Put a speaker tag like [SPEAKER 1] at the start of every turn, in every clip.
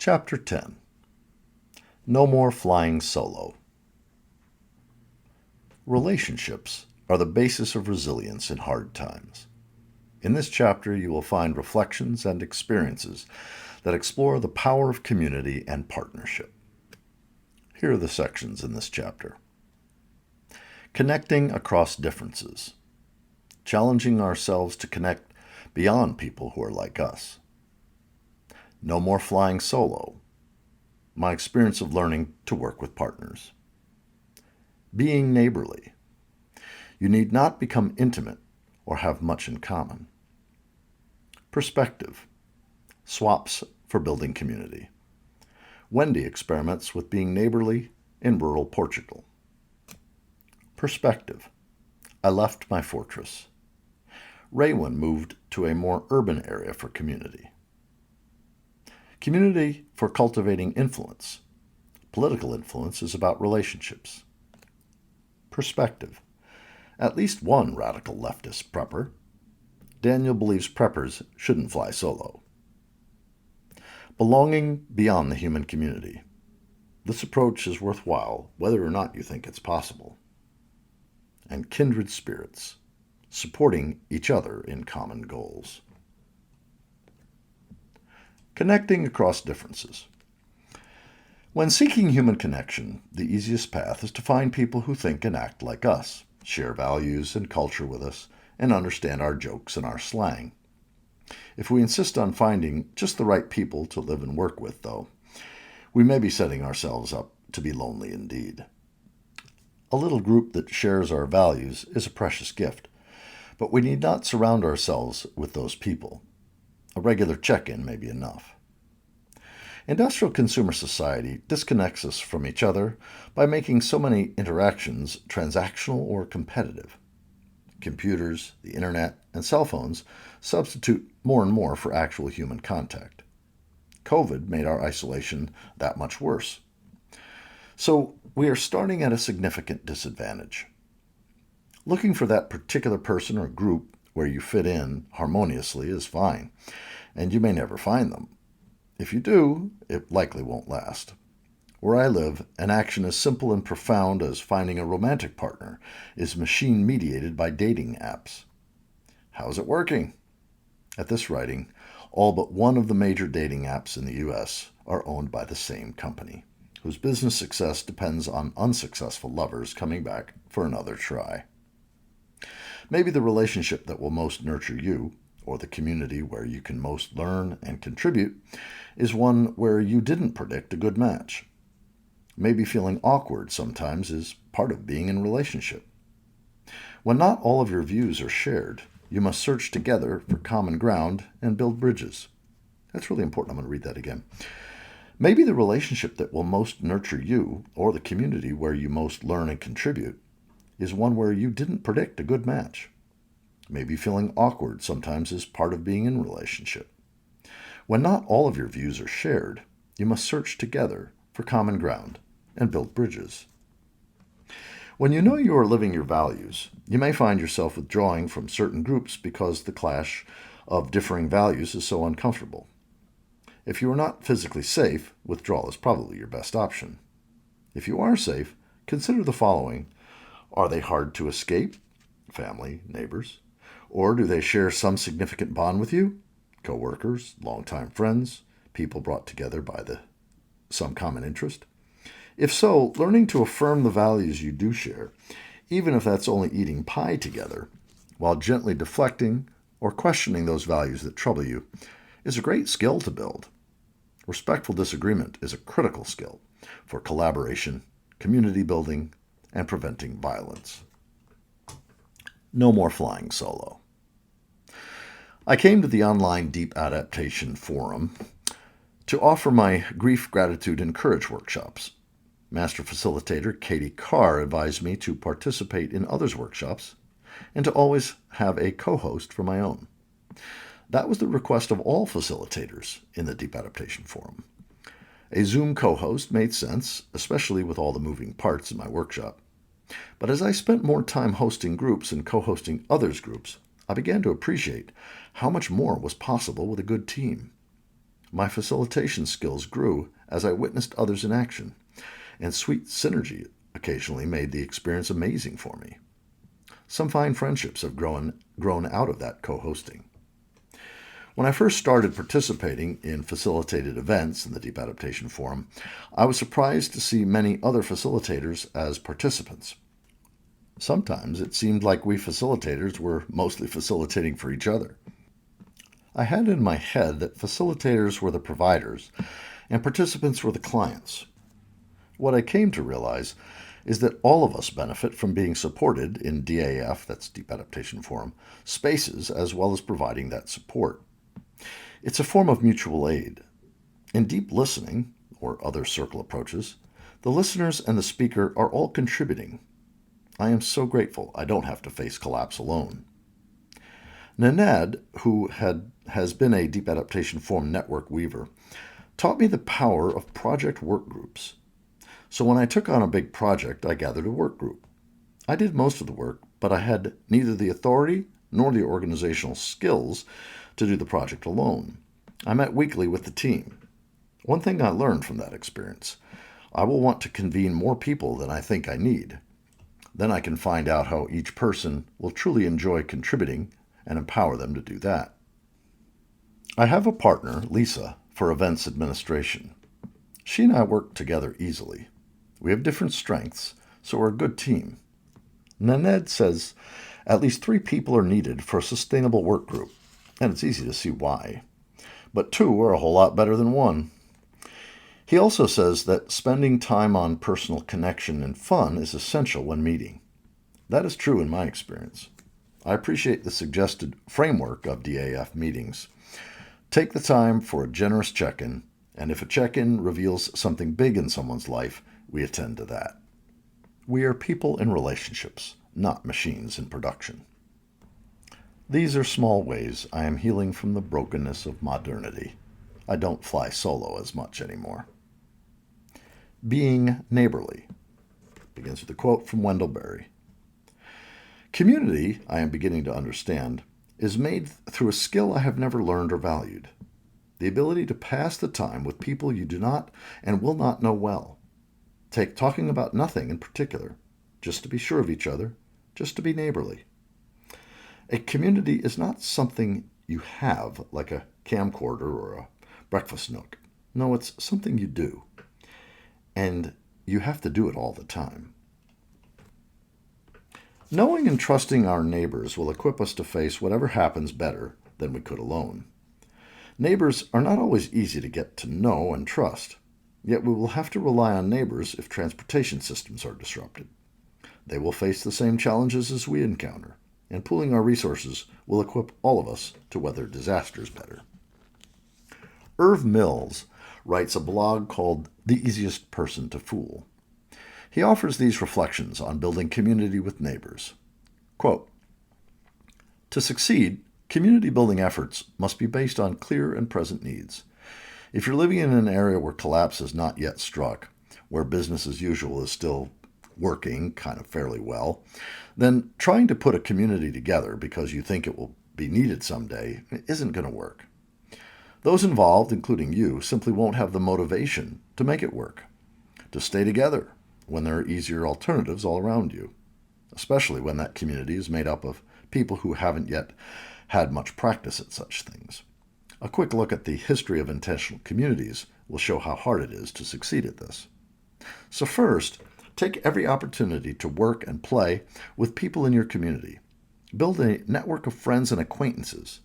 [SPEAKER 1] Chapter 10. No More Flying Solo. Relationships are the basis of resilience in hard times. In this chapter, you will find reflections and experiences that explore the power of community and partnership. Here are the sections in this chapter. Connecting across differences. Challenging ourselves to connect beyond people who are like us. No more flying solo. My experience of learning to work with partners. Being neighborly. You need not become intimate or have much in common. Perspective. Swaps for building community. Wendy experiments with being neighborly in rural Portugal. Perspective. I left my fortress. Raywin moved to a more urban area for community. Community for cultivating influence. Political influence is about relationships. Perspective. At least one radical leftist prepper. Daniel believes preppers shouldn't fly solo. Belonging beyond the human community. This approach is worthwhile whether or not you think it's possible. And kindred spirits. Supporting each other in common goals. Connecting across differences. When seeking human connection, the easiest path is to find people who think and act like us, share values and culture with us, and understand our jokes and our slang. If we insist on finding just the right people to live and work with, though, we may be setting ourselves up to be lonely indeed. A little group that shares our values is a precious gift, but we need not surround ourselves with those people. A regular check-in may be enough. Industrial consumer society disconnects us from each other by making so many interactions transactional or competitive. Computers, the internet, and cell phones substitute more and more for actual human contact. COVID made our isolation that much worse. So we are starting at a significant disadvantage. Looking for that particular person or group where you fit in harmoniously is fine, and you may never find them. If you do, it likely won't last. Where I live, an action as simple and profound as finding a romantic partner is machine-mediated by dating apps. How's it working? At this writing, all but one of the major dating apps in the U.S. are owned by the same company, whose business success depends on unsuccessful lovers coming back for another try. Maybe the relationship that will most nurture you, or the community where you can most learn and contribute, is one where you didn't predict a good match. Maybe feeling awkward sometimes is part of being in a relationship. When not all of your views are shared, you must search together for common ground and build bridges. That's really important. I'm going to read that again. Maybe the relationship that will most nurture you, or the community where you most learn and contribute, is one where you didn't predict a good match. Maybe feeling awkward sometimes is part of being in a relationship. When not all of your views are shared, you must search together for common ground and build bridges. When you know you are living your values, you may find yourself withdrawing from certain groups because the clash of differing values is so uncomfortable. If you are not physically safe, withdrawal is probably your best option. If you are safe, consider the following. Are they hard to escape? Family, neighbors. Or do they share some significant bond with you? Co-workers, longtime friends, people brought together by some common interest? If so, learning to affirm the values you do share, even if that's only eating pie together, while gently deflecting or questioning those values that trouble you, is a great skill to build. Respectful disagreement is a critical skill for collaboration, community building, and preventing violence. No more flying solo. I came to the online Deep Adaptation Forum to offer my Grief, Gratitude, and Courage workshops. Master Facilitator Katie Carr advised me to participate in others' workshops and to always have a co-host for my own. That was the request of all facilitators in the Deep Adaptation Forum. A Zoom co-host made sense, especially with all the moving parts in my workshop. But as I spent more time hosting groups and co-hosting others' groups, I began to appreciate how much more was possible with a good team. My facilitation skills grew as I witnessed others in action, and sweet synergy occasionally made the experience amazing for me. Some fine friendships have grown out of that co-hosting. When I first started participating in facilitated events in the Deep Adaptation Forum, I was surprised to see many other facilitators as participants. Sometimes it seemed like we facilitators were mostly facilitating for each other. I had in my head that facilitators were the providers and participants were the clients. What I came to realize is that all of us benefit from being supported in DAF, that's Deep Adaptation Forum, spaces as well as providing that support. It's a form of mutual aid. In deep listening, or other circle approaches, the listeners and the speaker are all contributing. I am so grateful I don't have to face collapse alone. Nanad, who has been a Deep Adaptation Forum network weaver, taught me the power of project work groups. So when I took on a big project, I gathered a work group. I did most of the work, but I had neither the authority nor the organizational skills to do the project alone. I met weekly with the team. One thing I learned from that experience: I will want to convene more people than I think I need. Then I can find out how each person will truly enjoy contributing and empower them to do that. I have a partner, Lisa, for events administration. She and I work together easily. We have different strengths, so we're a good team. Naned says at least 3 people are needed for a sustainable work group, and it's easy to see why. But 2 are a whole lot better than 1. He also says that spending time on personal connection and fun is essential when meeting. That is true in my experience. I appreciate the suggested framework of DAF meetings. Take the time for a generous check-in, and if a check-in reveals something big in someone's life, we attend to that. We are people in relationships, not machines in production. These are small ways I am healing from the brokenness of modernity. I don't fly solo as much anymore. Being neighborly begins with a quote from Wendell Berry. Community, I am beginning to understand, is made through a skill I have never learned or valued. The ability to pass the time with people you do not and will not know well. Take talking about nothing in particular, just to be sure of each other, just to be neighborly. A community is not something you have, like a camcorder or a breakfast nook. No, it's something you do. And you have to do it all the time. Knowing and trusting our neighbors will equip us to face whatever happens better than we could alone. Neighbors are not always easy to get to know and trust, yet we will have to rely on neighbors if transportation systems are disrupted. They will face the same challenges as we encounter, and pooling our resources will equip all of us to weather disasters better. Irv Mills writes a blog called The Easiest Person to Fool. He offers these reflections on building community with neighbors. Quote, to succeed, community building efforts must be based on clear and present needs. If you're living in an area where collapse has not yet struck, where business as usual is still working kind of fairly well, then trying to put a community together because you think it will be needed someday isn't going to work. Those involved, including you, simply won't have the motivation to make it work, to stay together when there are easier alternatives all around you, especially when that community is made up of people who haven't yet had much practice at such things. A quick look at the history of intentional communities will show how hard it is to succeed at this. So first, take every opportunity to work and play with people in your community. Build a network of friends and acquaintances.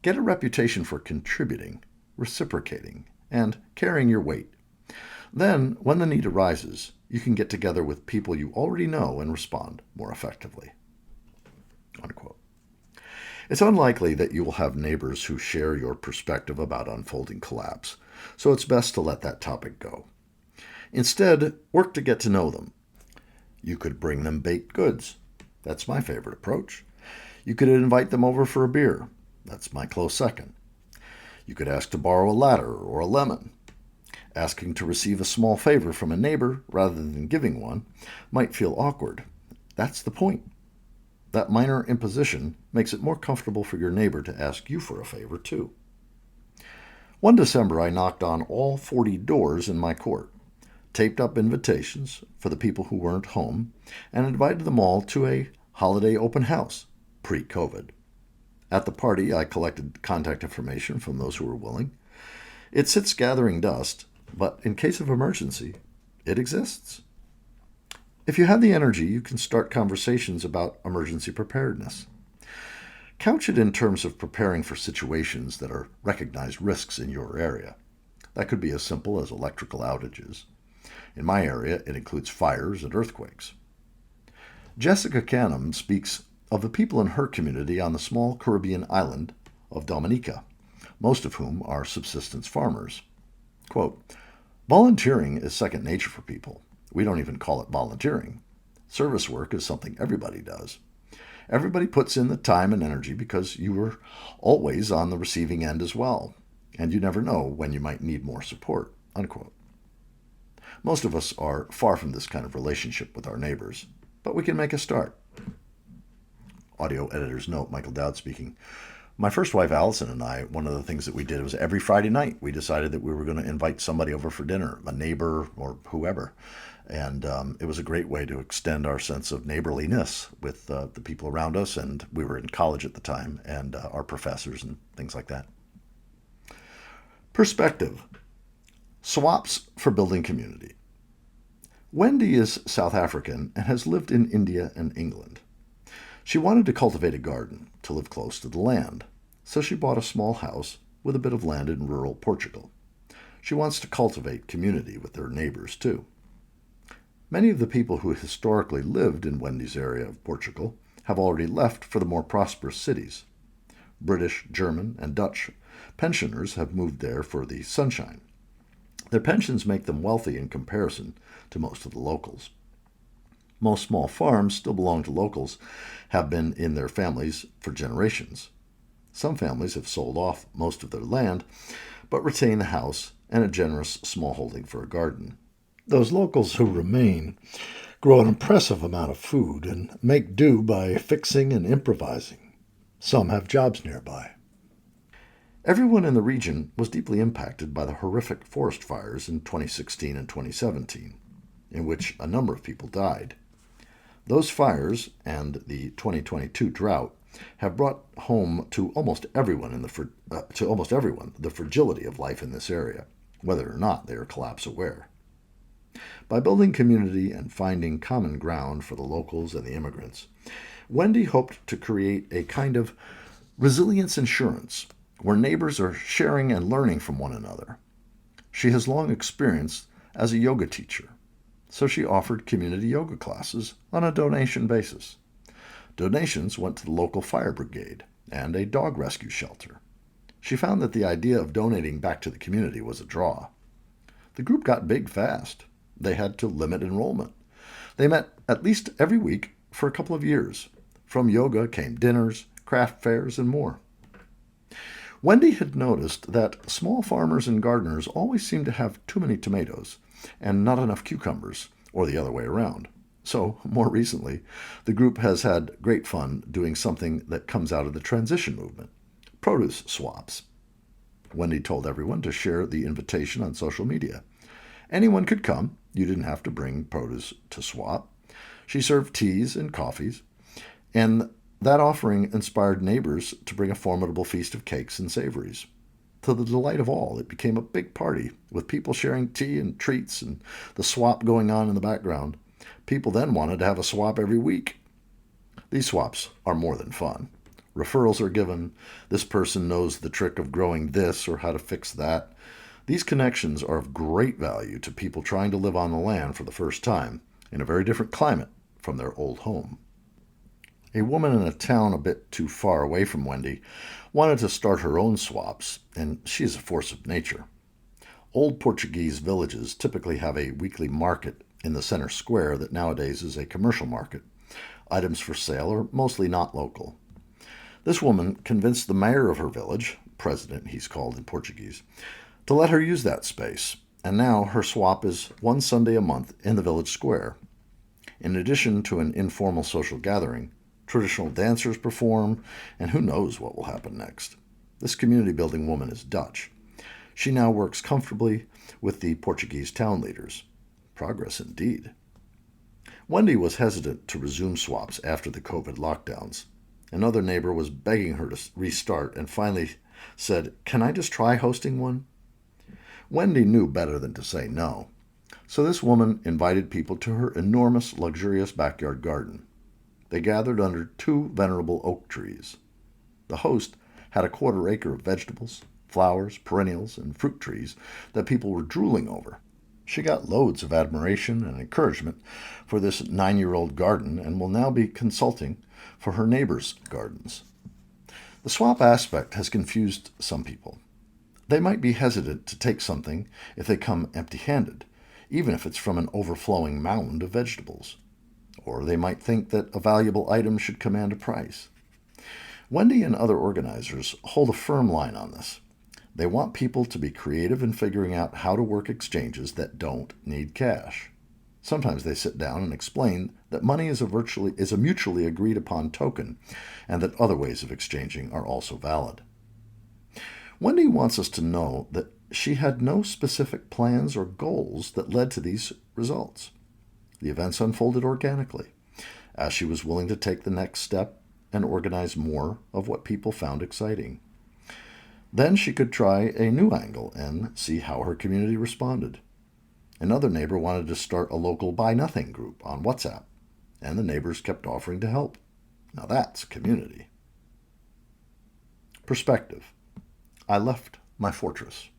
[SPEAKER 1] Get a reputation for contributing, reciprocating, and carrying your weight. Then, when the need arises, you can get together with people you already know and respond more effectively. Unquote. It's unlikely that you will have neighbors who share your perspective about unfolding collapse, so it's best to let that topic go. Instead, work to get to know them. You could bring them baked goods. That's my favorite approach. You could invite them over for a beer. That's my close second. You could ask to borrow a ladder or a lemon. Asking to receive a small favor from a neighbor rather than giving one might feel awkward. That's the point. That minor imposition makes it more comfortable for your neighbor to ask you for a favor too. One December, I knocked on all 40 doors in my court, taped up invitations for the people who weren't home, and invited them all to a holiday open house, pre-COVID. At the party, I collected contact information from those who were willing. It sits gathering dust, but in case of emergency, it exists. If you have the energy, you can start conversations about emergency preparedness. Couch it in terms of preparing for situations that are recognized risks in your area. That could be as simple as electrical outages. In my area, it includes fires and earthquakes. Jessica Canham speaks of the people in her community on the small Caribbean island of Dominica, most of whom are subsistence farmers. Quote, "Volunteering is second nature for people. We don't even call it volunteering. Service work is something everybody does. Everybody puts in the time and energy because you are always on the receiving end as well, and you never know when you might need more support." Unquote. Most of us are far from this kind of relationship with our neighbors, but we can make a start. Audio editor's note, Michael Dowd speaking. My first wife, Allison, and I, one of the things that we did was every Friday night, we decided that we were going to invite somebody over for dinner, a neighbor or whoever. And it was a great way to extend our sense of neighborliness with the people around us. And we were in college at the time, and our professors and things like that. Perspective. Swaps for building community. Wendy is South African and has lived in India and England. She wanted to cultivate a garden to live close to the land, so she bought a small house with a bit of land in rural Portugal. She wants to cultivate community with her neighbors, too. Many of the people who historically lived in Wendy's area of Portugal have already left for the more prosperous cities. British, German, and Dutch pensioners have moved there for the sunshine. Their pensions make them wealthy in comparison to most of the locals. Most small farms still belong to locals, have been in their families for generations. Some families have sold off most of their land, but retain the house and a generous small holding for a garden. Those locals who remain grow an impressive amount of food and make do by fixing and improvising. Some have jobs nearby. Everyone in the region was deeply impacted by the horrific forest fires in 2016 and 2017, in which a number of people died. Those fires and the 2022 drought have brought home to almost everyone the fragility of life in this area, whether or not they are collapse aware. By building community and finding common ground for the locals and the immigrants, Wendy hoped to create a kind of resilience insurance where neighbors are sharing and learning from one another. She has long experience as a yoga teacher, so she offered community yoga classes on a donation basis. Donations went to the local fire brigade and a dog rescue shelter. She found that the idea of donating back to the community was a draw. The group got big fast. They had to limit enrollment. They met at least every week for a couple of years. From yoga came dinners, craft fairs, and more. Wendy had noticed that small farmers and gardeners always seemed to have too many tomatoes and not enough cucumbers, or the other way around. So, more recently, the group has had great fun doing something that comes out of the transition movement, produce swaps. Wendy told everyone to share the invitation on social media. Anyone could come. You didn't have to bring produce to swap. She served teas and coffees, and that offering inspired neighbors to bring a formidable feast of cakes and savories. To the delight of all, it became a big party, with people sharing tea and treats and the swap going on in the background. People then wanted to have a swap every week. These swaps are more than fun. Referrals are given. This person knows the trick of growing this or how to fix that. These connections are of great value to people trying to live on the land for the first time in a very different climate from their old home. A woman in a town a bit too far away from Wendy wanted to start her own swaps, and she is a force of nature. Old Portuguese villages typically have a weekly market in the center square that nowadays is a commercial market. Items for sale are mostly not local. This woman convinced the mayor of her village, president he's called in Portuguese, to let her use that space, and now her swap is one Sunday a month in the village square. In addition to an informal social gathering, traditional dancers perform, and who knows what will happen next. This community-building woman is Dutch. She now works comfortably with the Portuguese town leaders. Progress indeed. Wendy was hesitant to resume swaps after the COVID lockdowns. Another neighbor was begging her to restart and finally said, "Can I just try hosting one?" Wendy knew better than to say no. So this woman invited people to her enormous, luxurious backyard garden. They gathered under 2 venerable oak trees. The host had a 1/4 acre of vegetables, flowers, perennials, and fruit trees that people were drooling over. She got loads of admiration and encouragement for this 9-year-old garden and will now be consulting for her neighbors' gardens. The swap aspect has confused some people. They might be hesitant to take something if they come empty-handed, even if it's from an overflowing mound of vegetables. Or they might think that a valuable item should command a price. Wendy and other organizers hold a firm line on this. They want people to be creative in figuring out how to work exchanges that don't need cash. Sometimes they sit down and explain that money is a mutually agreed upon token, and that other ways of exchanging are also valid. Wendy wants us to know that she had no specific plans or goals that led to these results. The events unfolded organically, as she was willing to take the next step and organize more of what people found exciting. Then she could try a new angle and see how her community responded. Another neighbor wanted to start a local Buy Nothing group on WhatsApp, and the neighbors kept offering to help. Now that's community. Perspective. I left my fortress.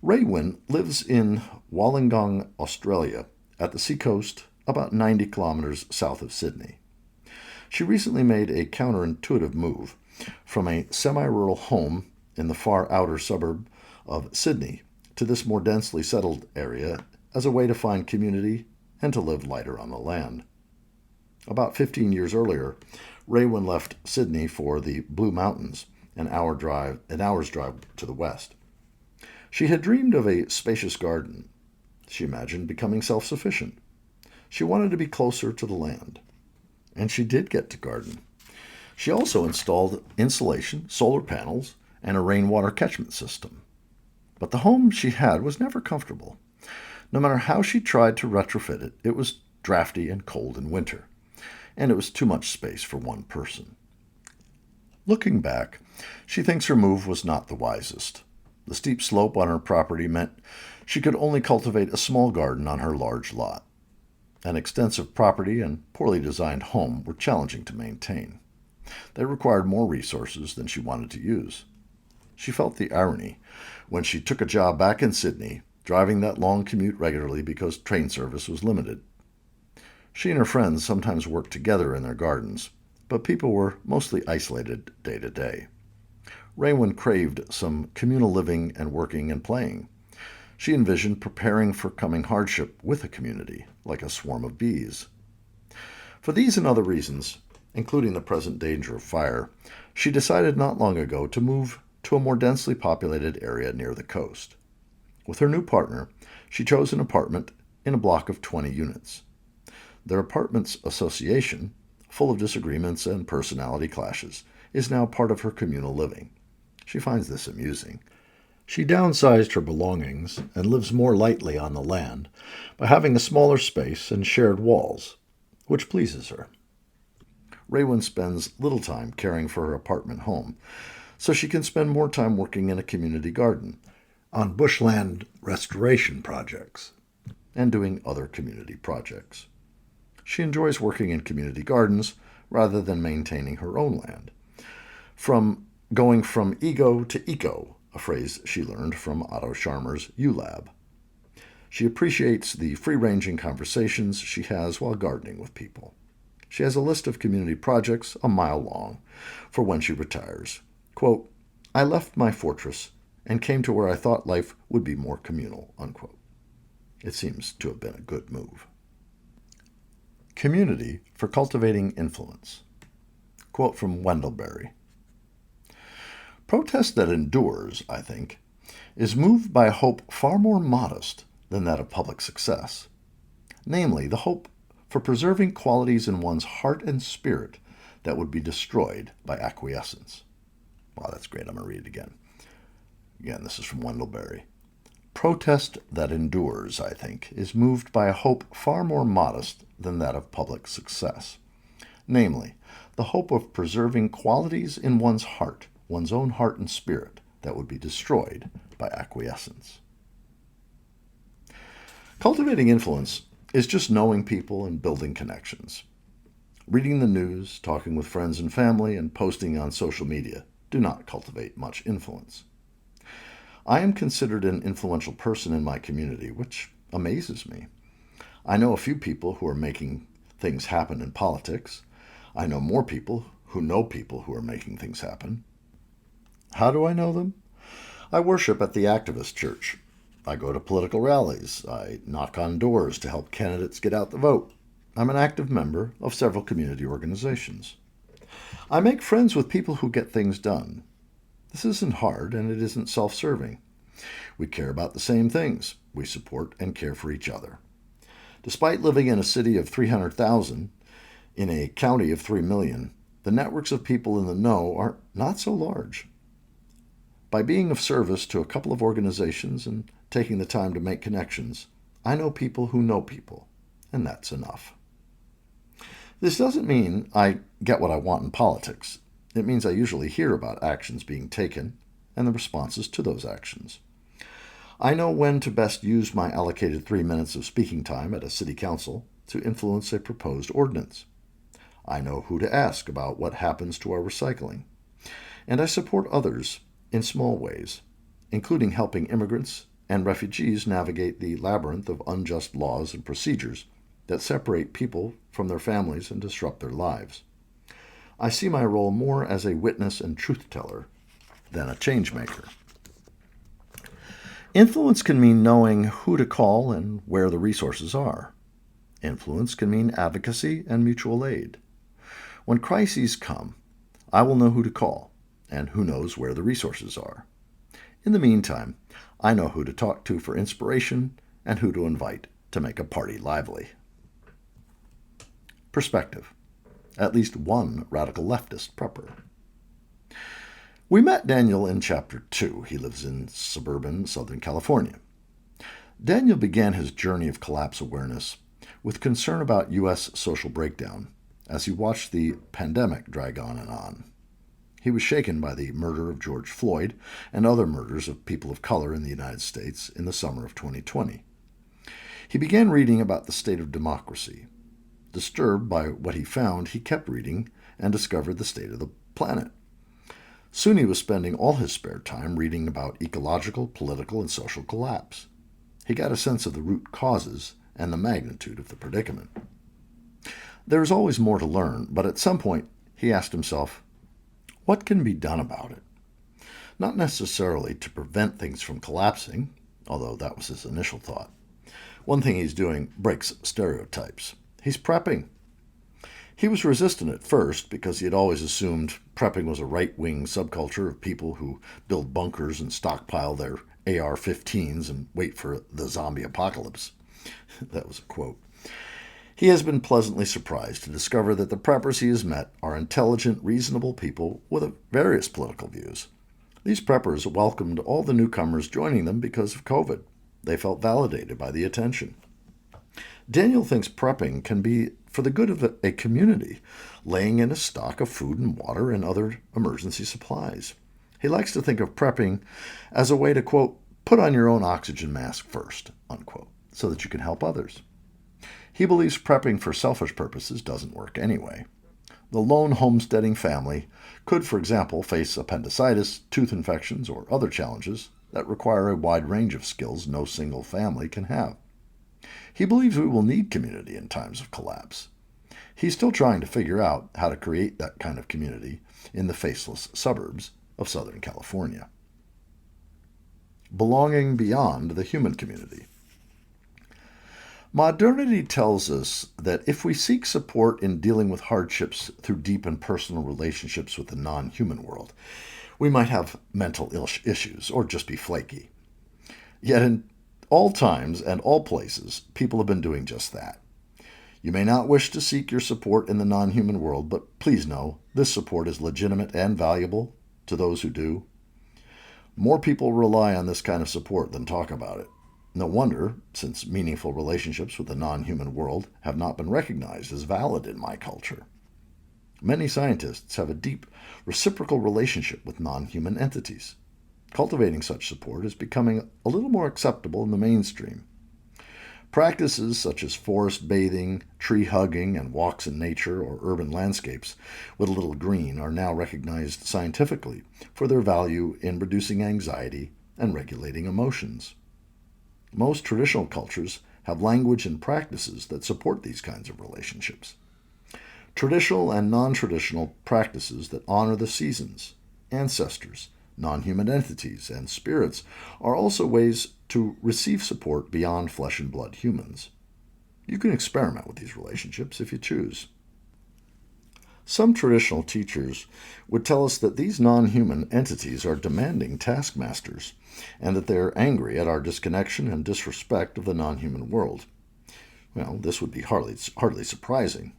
[SPEAKER 1] Raywin lives in Wollongong, Australia, at the seacoast about 90 kilometers south of Sydney. She recently made a counterintuitive move from a semi-rural home in the far outer suburb of Sydney to this more densely settled area as a way to find community and to live lighter on the land. About 15 years earlier, Raywin left Sydney for the Blue Mountains, an hour's drive to the west. She had dreamed of a spacious garden. She imagined becoming self-sufficient. She wanted to be closer to the land. And she did get to garden. She also installed insulation, solar panels, and a rainwater catchment system. But the home she had was never comfortable. No matter how she tried to retrofit it, it was drafty and cold in winter, and it was too much space for one person. Looking back, she thinks her move was not the wisest. The steep slope on her property meant she could only cultivate a small garden on her large lot. An extensive property and poorly designed home were challenging to maintain. They required more resources than she wanted to use. She felt the irony when she took a job back in Sydney, driving that long commute regularly because train service was limited. She and her friends sometimes worked together in their gardens, but people were mostly isolated day to day. Raywin craved some communal living and working and playing. She envisioned preparing for coming hardship with a community, like a swarm of bees. For these and other reasons, including the present danger of fire, she decided not long ago to move to a more densely populated area near the coast. With her new partner, she chose an apartment in a block of 20 units. Their apartments association, full of disagreements and personality clashes, is now part of her communal living. She finds this amusing. She downsized her belongings and lives more lightly on the land by having a smaller space and shared walls, which pleases her. Raywin spends little time caring for her apartment home, so she can spend more time working in a community garden, on bushland restoration projects, and doing other community projects. She enjoys working in community gardens rather than maintaining her own land. Going from ego to eco, a phrase she learned from Otto Scharmer's ULab. She appreciates the free-ranging conversations she has while gardening with people. She has a list of community projects a mile long for when she retires. Quote, "I left my fortress and came to where I thought life would be more communal," unquote. It seems to have been a good move. Community for cultivating influence. Quote from Wendell Berry. Protest that endures, I think, is moved by a hope far more modest than that of public success, namely the hope for preserving qualities in one's heart and spirit that would be destroyed by acquiescence. Wow, that's great. I'm going to read it again. Again, this is from Wendell Berry. Protest that endures, I think, is moved by a hope far more modest than that of public success. Namely, the hope of preserving qualities in one's heart, one's own heart and spirit, that would be destroyed by acquiescence. Cultivating influence is just knowing people and building connections. Reading the news, talking with friends and family, and posting on social media do not cultivate much influence. I am considered an influential person in my community, which amazes me. I know a few people who are making things happen in politics. I know more people who are making things happen. How do I know them? I worship at the activist church. I go to political rallies. I knock on doors to help candidates get out the vote. I'm an active member of several community organizations. I make friends with people who get things done. This isn't hard, and it isn't self-serving. We care about the same things. We support and care for each other. Despite living in a city of 300,000, in a county of 3 million, the networks of people in the know are not so large. By being of service to a couple of organizations and taking the time to make connections, I know people who know people, and that's enough. This doesn't mean I get what I want in politics. It means I usually hear about actions being taken and the responses to those actions. I know when to best use my allocated 3 minutes of speaking time at a city council to influence a proposed ordinance. I know who to ask about what happens to our recycling. And I support others in small ways, including helping immigrants and refugees navigate the labyrinth of unjust laws and procedures that separate people from their families and disrupt their lives. I see my role more as a witness and truth teller than a change maker. Influence can mean knowing who to call and where the resources are. Influence can mean advocacy and mutual aid. When crises come, I will know who to call and who knows where the resources are. In the meantime, I know who to talk to for inspiration and who to invite to make a party lively. Perspective. At least one radical leftist prepper. We met Daniel in Chapter 2. He lives in suburban Southern California. Daniel began his journey of collapse awareness with concern about U.S. social breakdown as he watched the pandemic drag on and on. He was shaken by the murder of George Floyd and other murders of people of color in the United States in the summer of 2020. He began reading about the state of democracy. Disturbed by what he found, he kept reading and discovered the state of the planet. Soon he was spending all his spare time reading about ecological, political, and social collapse. He got a sense of the root causes and the magnitude of the predicament. There is always more to learn, but at some point he asked himself, what can be done about it? Not necessarily to prevent things from collapsing, although that was his initial thought. One thing he's doing breaks stereotypes. He's prepping. He was resistant at first because he had always assumed prepping was a right-wing subculture of people who build bunkers and stockpile their AR-15s and wait for the zombie apocalypse. That was a quote. He has been pleasantly surprised to discover that the preppers he has met are intelligent, reasonable people with various political views. These preppers welcomed all the newcomers joining them because of COVID. They felt validated by the attention. Daniel thinks prepping can be for the good of a community, laying in a stock of food and water and other emergency supplies. He likes to think of prepping as a way to, quote, put on your own oxygen mask first, unquote, so that you can help others. He believes prepping for selfish purposes doesn't work anyway. The lone homesteading family could, for example, face appendicitis, tooth infections, or other challenges that require a wide range of skills no single family can have. He believes we will need community in times of collapse. He's still trying to figure out how to create that kind of community in the faceless suburbs of Southern California. Belonging beyond the human community. Modernity tells us that if we seek support in dealing with hardships through deep and personal relationships with the non-human world, we might have mental issues or just be flaky. Yet in all times and all places, people have been doing just that. You may not wish to seek your support in the non-human world, but please know this support is legitimate and valuable to those who do. More people rely on this kind of support than talk about it. No wonder, since meaningful relationships with the non-human world have not been recognized as valid in my culture. Many scientists have a deep reciprocal relationship with non-human entities. Cultivating such support is becoming a little more acceptable in the mainstream. Practices such as forest bathing, tree hugging, and walks in nature or urban landscapes with a little green are now recognized scientifically for their value in reducing anxiety and regulating emotions. Most traditional cultures have language and practices that support these kinds of relationships. Traditional and non-traditional practices that honor the seasons, ancestors, non-human entities, and spirits are also ways to receive support beyond flesh and blood humans. You can experiment with these relationships if you choose. Some traditional teachers would tell us that these non-human entities are demanding taskmasters, and that they are angry at our disconnection and disrespect of the non-human world. Well, this would be hardly surprising.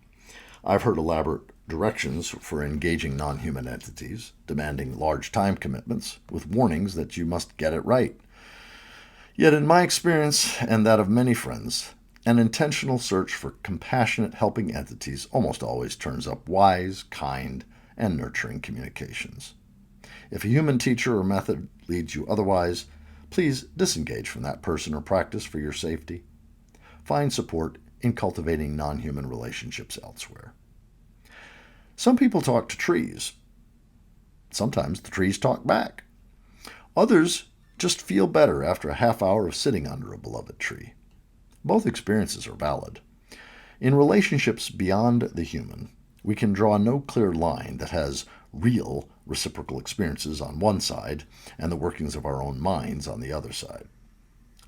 [SPEAKER 1] I've heard elaborate directions for engaging non-human entities, demanding large time commitments, with warnings that you must get it right. Yet in my experience, and that of many friends, an intentional search for compassionate helping entities almost always turns up wise, kind, and nurturing communications. If a human teacher or method leads you otherwise, please disengage from that person or practice for your safety. Find support in cultivating non-human relationships elsewhere. Some people talk to trees. Sometimes the trees talk back. Others just feel better after a half hour of sitting under a beloved tree. Both experiences are valid. In relationships beyond the human, we can draw no clear line that has real reciprocal experiences on one side and the workings of our own minds on the other side.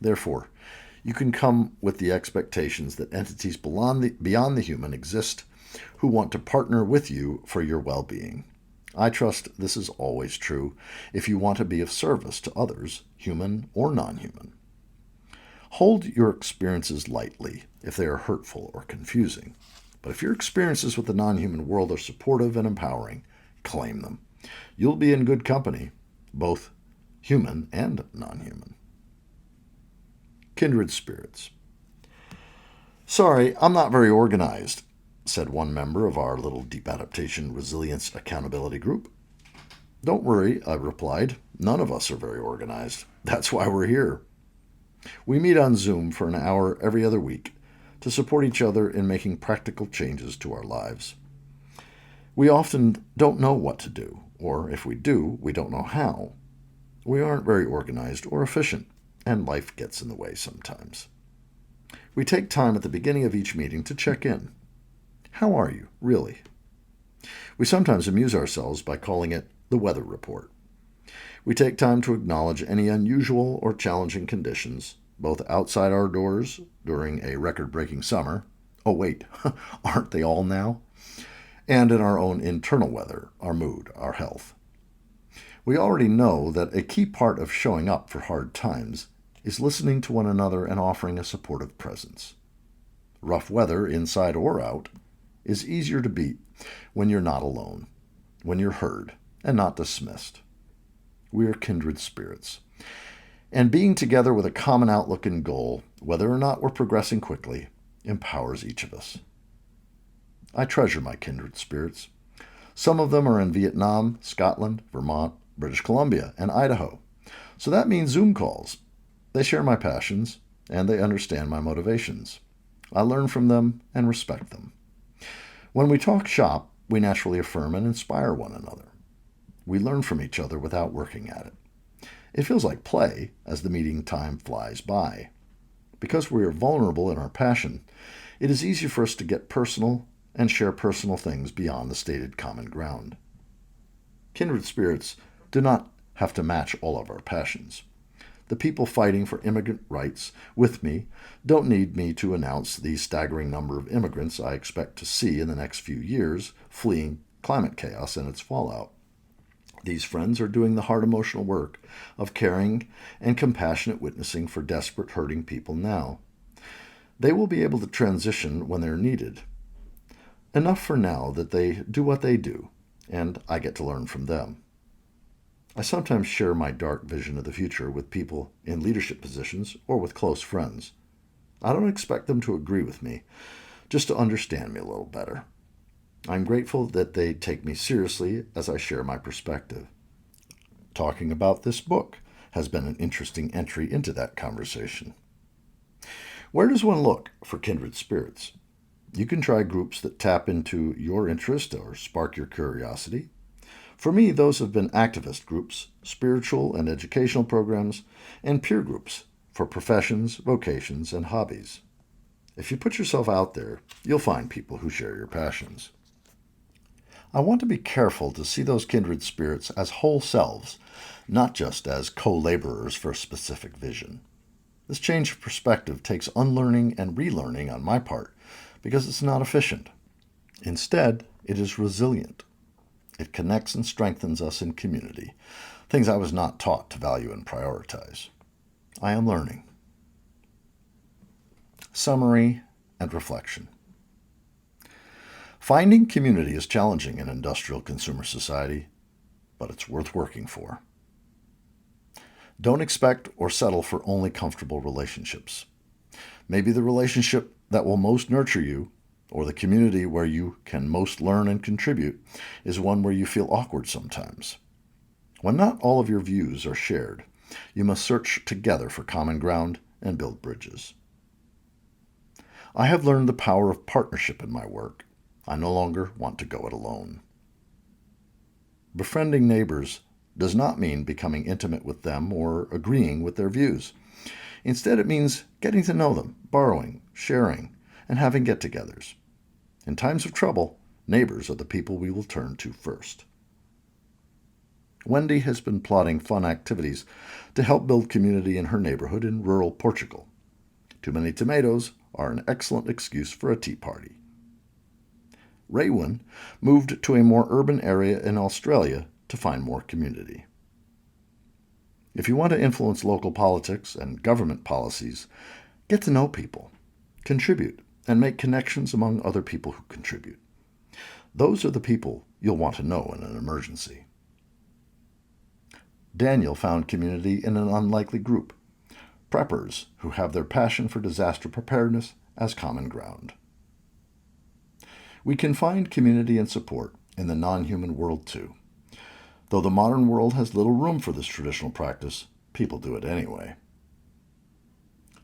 [SPEAKER 1] Therefore, you can come with the expectations that entities beyond the human exist who want to partner with you for your well-being. I trust this is always true if you want to be of service to others, human or non-human. Hold your experiences lightly if they are hurtful or confusing. But if your experiences with the non-human world are supportive and empowering, claim them. You'll be in good company, both human and non-human. Kindred spirits. Sorry, I'm not very organized, said one member of our little Deep Adaptation Resilience Accountability group. Don't worry, I replied. None of us are very organized. That's why we're here. We meet on Zoom for an hour every other week to support each other in making practical changes to our lives. We often don't know what to do, or if we do, we don't know how. We aren't very organized or efficient, and life gets in the way sometimes. We take time at the beginning of each meeting to check in. How are you, really? We sometimes amuse ourselves by calling it the weather report. We take time to acknowledge any unusual or challenging conditions, both outside our doors during a record-breaking summer. Oh, wait, aren't they all now? And in our own internal weather, our mood, our health. We already know that a key part of showing up for hard times is listening to one another and offering a supportive presence. Rough weather, inside or out, is easier to beat when you're not alone, when you're heard and not dismissed. We are kindred spirits, and being together with a common outlook and goal, whether or not we're progressing quickly, empowers each of us. I treasure my kindred spirits. Some of them are in Vietnam, Scotland, Vermont, British Columbia, and Idaho. So that means Zoom calls. They share my passions, and they understand my motivations. I learn from them and respect them. When we talk shop, we naturally affirm and inspire one another. We learn from each other without working at it. It feels like play as the meeting time flies by. Because we are vulnerable in our passion, it is easy for us to get personal and share personal things beyond the stated common ground. Kindred spirits do not have to match all of our passions. The people fighting for immigrant rights with me don't need me to announce the staggering number of immigrants I expect to see in the next few years fleeing climate chaos and its fallout. These friends are doing the hard emotional work of caring and compassionate witnessing for desperate, hurting people now. They will be able to transition when they're needed. Enough for now that they do what they do, and I get to learn from them. I sometimes share my dark vision of the future with people in leadership positions or with close friends. I don't expect them to agree with me, just to understand me a little better. I'm grateful that they take me seriously as I share my perspective. Talking about this book has been an interesting entry into that conversation. Where does one look for kindred spirits? You can try groups that tap into your interest or spark your curiosity. For me, those have been activist groups, spiritual and educational programs, and peer groups for professions, vocations, and hobbies. If you put yourself out there, you'll find people who share your passions. I want to be careful to see those kindred spirits as whole selves, not just as co-laborers for a specific vision. This change of perspective takes unlearning and relearning on my part because it's not efficient. Instead, it is resilient. It connects and strengthens us in community, things I was not taught to value and prioritize. I am learning. Summary and reflection. Finding community is challenging in industrial consumer society, but it's worth working for. Don't expect or settle for only comfortable relationships. Maybe the relationship that will most nurture you, or the community where you can most learn and contribute, is one where you feel awkward sometimes. When not all of your views are shared, you must search together for common ground and build bridges. I have learned the power of partnership in my work. I no longer want to go it alone. Befriending neighbors does not mean becoming intimate with them or agreeing with their views. Instead, it means getting to know them, borrowing, sharing, and having get-togethers. In times of trouble, neighbors are the people we will turn to first. Wendy has been plotting fun activities to help build community in her neighborhood in rural Portugal. Too many tomatoes are an excellent excuse for a tea party. Raywin moved to a more urban area in Australia to find more community. If you want to influence local politics and government policies, get to know people, contribute, and make connections among other people who contribute. Those are the people you'll want to know in an emergency. Daniel found community in an unlikely group, preppers who have their passion for disaster preparedness as common ground. We can find community and support in the non-human world too. Though the modern world has little room for this traditional practice, people do it anyway.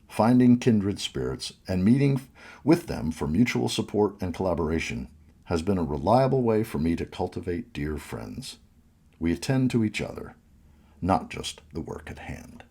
[SPEAKER 1] Finding kindred spirits and meeting with them for mutual support and collaboration has been a reliable way for me to cultivate dear friends. We attend to each other, not just the work at hand.